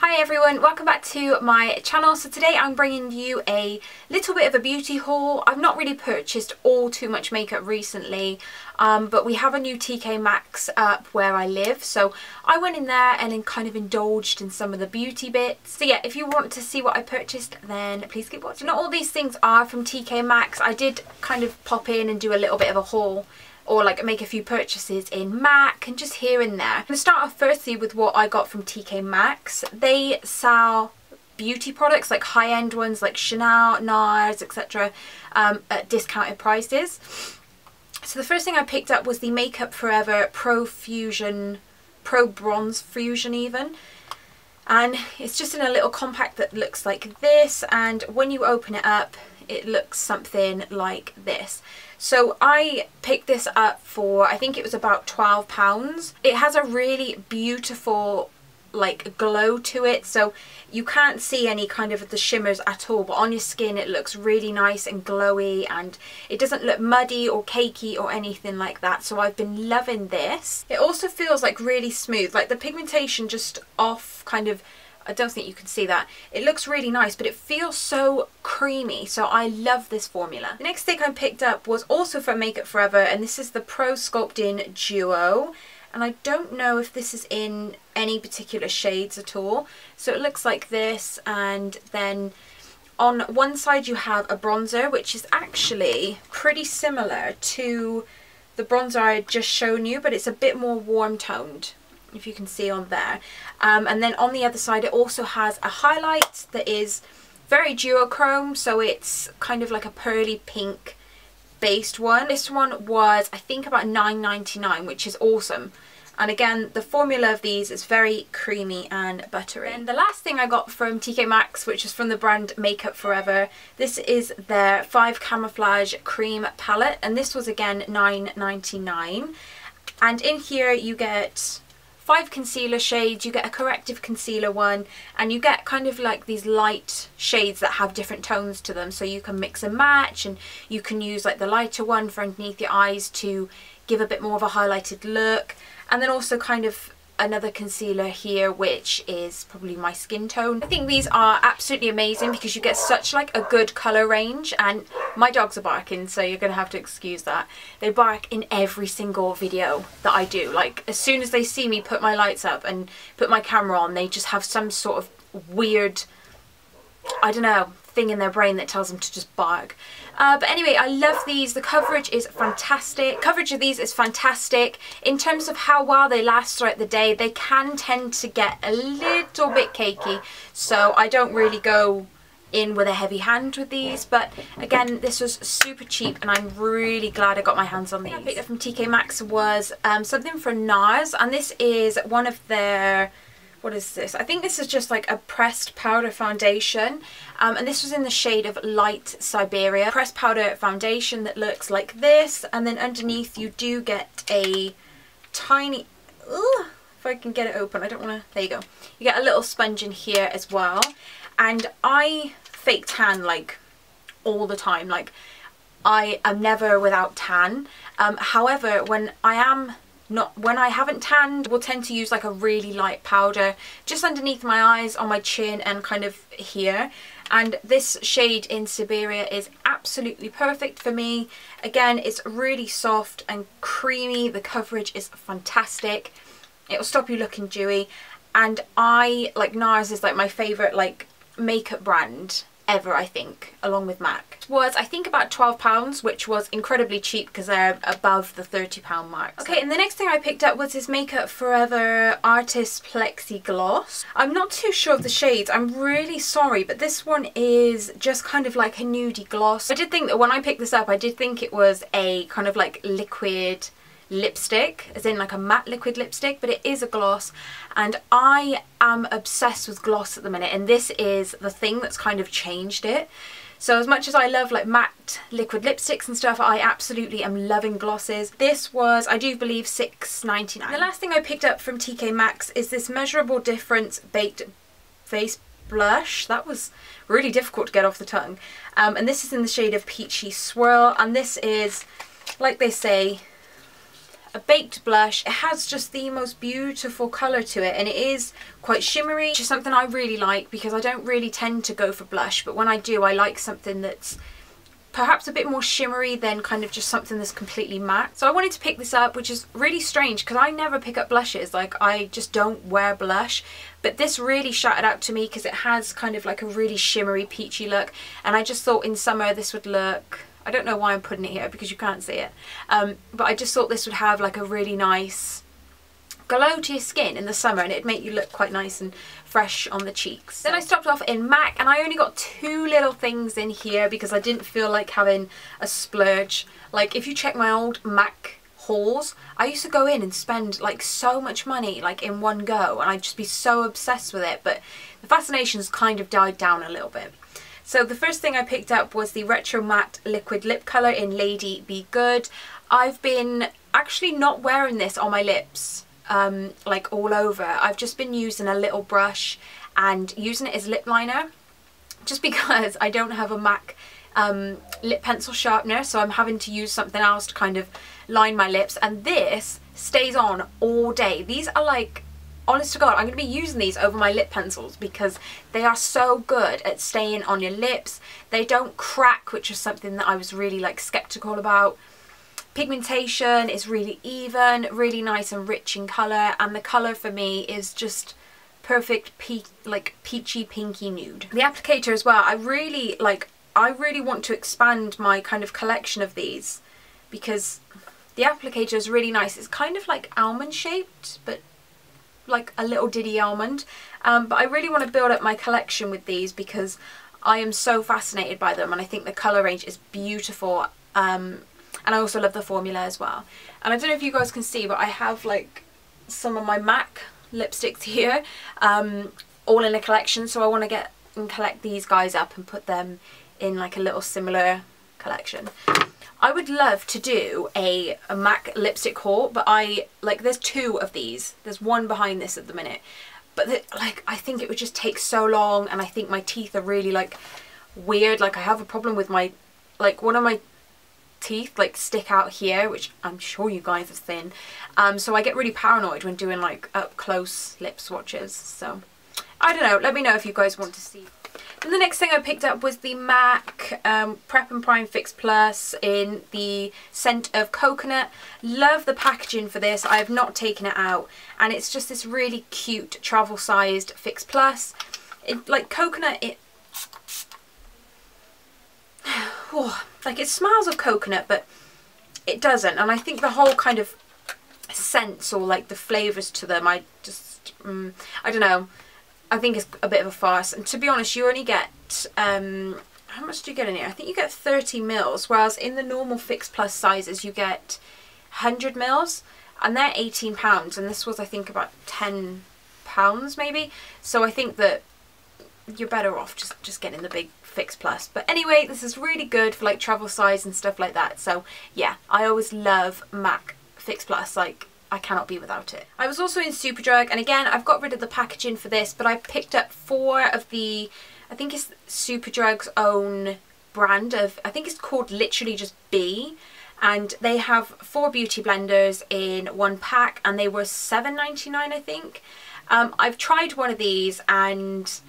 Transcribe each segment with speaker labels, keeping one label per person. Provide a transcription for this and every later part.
Speaker 1: Hi everyone, welcome back to my channel. So today I'm bringing you a little bit of a beauty haul. I've not really purchased all too much makeup recently, but we have a new TK Maxx up where I live, so I went in there and then kind of indulged in some of the beauty bits. So yeah, if you want to see what I purchased, then please keep watching. Not all these things are from TK Maxx. I did kind of pop in and do a little bit of a haul, or like make a few purchases in Maxx and just here and there. I'm going to start off firstly with what I got from TK Maxx. They sell beauty products, like high-end ones like Chanel, NARS, etc. At discounted prices. So the first thing I picked up was the Makeup Forever Pro Bronze Fusion even. And it's just in a little compact that looks like this, and when you open it up it looks something like this. So I picked this up for, I think it was about £12. It has a really beautiful like glow to it, so you can't see any kind of the shimmers at all, but on your skin it looks really nice and glowy, and it doesn't look muddy or cakey or anything like that. So I've been loving this. It also feels like really smooth, like the pigmentation just off kind of, I don't think you can see that. It looks really nice, but it feels so creamy, so I love this formula. The next thing I picked up was also from Makeup Forever, and this is the Pro Sculpting Duo. And I don't know if this is in any particular shades at all. So it looks like this, and then on one side you have a bronzer, which is actually pretty similar to the bronzer I had just shown you, but it's a bit more warm toned, if you can see on there. And then on the other side it also has a highlight that is very duochrome, so it's kind of like a pearly pink based one. This one was I think about £9.99, which is awesome. And again, the formula of these is very creamy and buttery. And the last thing I got from TK Maxx, which is from the brand Makeup Forever, this is their 5 Camouflage Cream Palette, and this was again £9.99. And in here you get 5 concealer shades, you get a corrective concealer one, and you get kind of like these light shades that have different tones to them, so you can mix and match, and you can use like the lighter one for underneath your eyes to give a bit more of a highlighted look, and then also kind of another concealer here which is probably my skin tone. I think these are absolutely amazing because you get such like a good colour range, and my dogs are barking, so you're gonna have to excuse that. They bark in every single video that I do. Like as soon as they see me put my lights up and put my camera on, they just have some sort of weird, I don't know, thing in their brain that tells them to just bark. But anyway, I love these. The coverage is fantastic. Coverage of these is fantastic. In terms of how well they last throughout the day, they can tend to get a little bit cakey, so I don't really go in with a heavy hand with these. But again, this was super cheap and I'm really glad I got my hands on these. What I picked up from TK Maxx was something from NARS, and this is one of their, what is this? I think this is just like a pressed powder foundation, and this was in the shade of Light Siberia. Pressed powder foundation that looks like this, and then underneath you do get a tiny, if I can get it open, I don't want to, there you go. You get a little sponge in here as well, and I fake tan like all the time. Like I am never without tan. However, when I haven't tanned, I will tend to use like a really light powder just underneath my eyes, on my chin, and kind of here. And this shade in Siberia is absolutely perfect for me. Again, it's really soft and creamy. The coverage is fantastic. It will stop you looking dewy. And I, like, NARS is like my favourite like makeup brand ever, I think, along with Maxx. Was I think about £12, which was incredibly cheap because they're above the £30 mark. Okay, and the next thing I picked up was this Makeup Forever Artist Plexi Gloss. I'm not too sure of the shades, I'm really sorry, but this one is just kind of like a nudie gloss. I did think that when I picked this up, I did think it was a kind of like liquid lipstick, as in like a matte liquid lipstick, but it is a gloss, and I am obsessed with gloss at the minute, and this is the thing that's kind of changed it. So as much as I love like matte liquid lipsticks and stuff, I absolutely am loving glosses. This was, I do believe, £6.99. The last thing I picked up from TK Maxx is this Measurable Difference Baked Face Blush. That was really difficult to get off the tongue. And this is in the shade of Peachy Swirl, and this is, like they say, a baked blush. It has just the most beautiful colour to it, and it is quite shimmery, which is something I really like because I don't really tend to go for blush, but when I do, I like something that's perhaps a bit more shimmery than kind of just something that's completely matte. So I wanted to pick this up, which is really strange because I never pick up blushes. Like, I just don't wear blush, but this really shouted out to me because it has kind of like a really shimmery peachy look, and I just thought in summer this would look, I don't know why I'm putting it here because you can't see it, but I just thought this would have like a really nice glow to your skin in the summer, and it'd make you look quite nice and fresh on the cheeks. Then I stopped off in MAC, and I only got 2 little things in here because I didn't feel like having a splurge. Like, if you check my old MAC hauls, I used to go in and spend like so much money like in one go, and I'd just be so obsessed with it, but the fascination's kind of died down a little bit. So the first thing I picked up was the Retro Matte Liquid Lip Colour in Lady Be Good. I've been actually not wearing this on my lips like all over. I've just been using a little brush and using it as lip liner just because I don't have a MAC lip pencil sharpener, so I'm having to use something else to kind of line my lips, and this stays on all day. These are like, honest to God, I'm going to be using these over my lip pencils because they are so good at staying on your lips. They don't crack, which is something that I was really like skeptical about. Pigmentation is really even, really nice and rich in colour, and the colour for me is just perfect like peachy pinky nude. The applicator as well, I really want to expand my kind of collection of these because the applicator is really nice. It's kind of like almond shaped, but like a little diddy almond, but I really want to build up my collection with these because I am so fascinated by them, and I think the colour range is beautiful, and I also love the formula as well. And I don't know if you guys can see, but I have like some of my MAC lipsticks here, all in a collection, so I want to get and collect these guys up and put them in like a little similar collection. I would love to do a MAC lipstick haul, but there's 2 of these. There's one behind this at the minute, but I think it would just take so long, and I think my teeth are really like weird. Like, I have a problem with my, like, one of my teeth like stick out here, which I'm sure you guys have seen, so I get really paranoid when doing like up close lip swatches. So I don't know, let me know if you guys want to see. And the next thing I picked up was the MAC Prep and Prime Fix Plus in the scent of coconut. Love the packaging for this. I have not taken it out, and it's just this really cute travel sized Fix Plus. Like coconut, like it smells of coconut, but it doesn't, and I think the whole kind of scents or like the flavours to them, I don't know, I think it's a bit of a farce. And to be honest, you only get how much do you get in here? I think you get 30 mils, whereas in the normal Fix Plus sizes you get 100 mils, and they're £18, and this was I think about £10 maybe, so I think that you're better off just getting the big Fix Plus. But anyway, this is really good for like travel size and stuff like that, so yeah, I always love MAC Fix Plus, like I cannot be without it. I was also in Superdrug, and again I've got rid of the packaging for this, but I picked up 4 of the, I think it's Superdrug's own brand of, I think it's called literally just B, and they have 4 beauty blenders in one pack, and they were £7.99 I think. I've tried one of these, and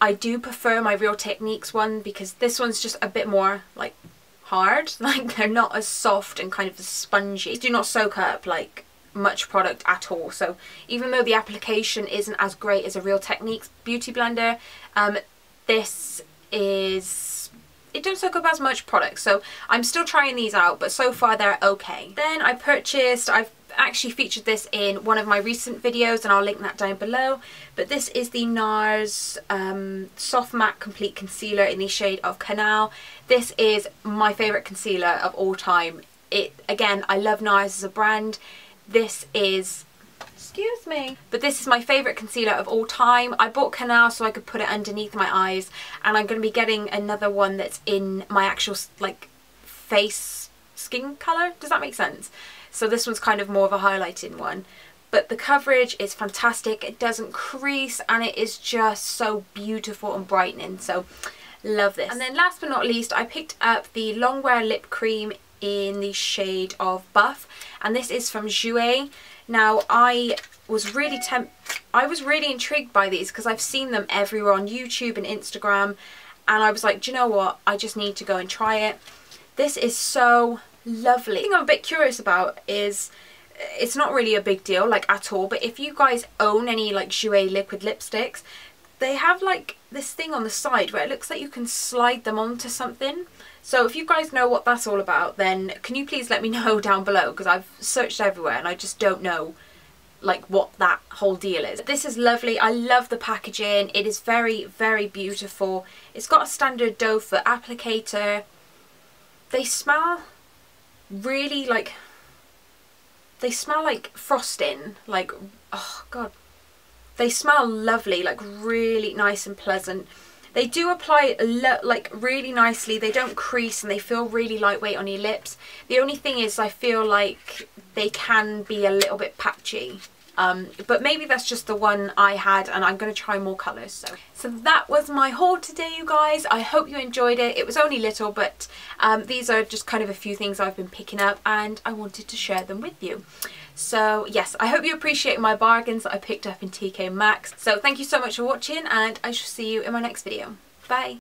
Speaker 1: I do prefer my Real Techniques one because this one's just a bit more like hard, like they're not as soft and kind of spongy. These do not soak up like much product at all, so even though the application isn't as great as a Real Techniques beauty blender, it don't soak up as much product, so I'm still trying these out, but so far they're okay. Then I've actually featured this in one of my recent videos, and I'll link that down below, but this is the NARS Soft Matte Complete Concealer in the shade of Canal. This is my favourite concealer of all time. Again, I love NARS as a brand. This is, excuse me, but this is my favourite concealer of all time. I bought Canal so I could put it underneath my eyes, and I'm going to be getting another one that's in my actual like face skin colour. Does that make sense? So this one's kind of more of a highlighting one, but the coverage is fantastic. It doesn't crease, and it is just so beautiful and brightening, so love this. And then last but not least, I picked up the Longwear Lip Cream in the shade of Buff, and this is from Jouer. Now I was really intrigued by these because I've seen them everywhere on YouTube and Instagram, and I was like, do you know what, I just need to go and try it. This is so lovely. The thing I'm a bit curious about is, it's not really a big deal like at all, but if you guys own any like Jouer liquid lipsticks, they have like this thing on the side where it looks like you can slide them onto something. So if you guys know what that's all about, then can you please let me know down below, because I've searched everywhere and I just don't know like what that whole deal is. This is lovely. I love the packaging. It is very, very beautiful. It's got a standard doe foot applicator. They smell really like, they smell like frosting, like, oh god, they smell lovely, like really nice and pleasant. They do apply like really nicely. They don't crease and they feel really lightweight on your lips. The only thing is I feel like they can be a little bit patchy. But maybe that's just the one I had, and I'm going to try more colours. So that was my haul today, you guys. I hope you enjoyed it. It was only little, but these are just kind of a few things I've been picking up and I wanted to share them with you. So yes, I hope you appreciate my bargains that I picked up in TK Maxx. So thank you so much for watching, and I shall see you in my next video. Bye!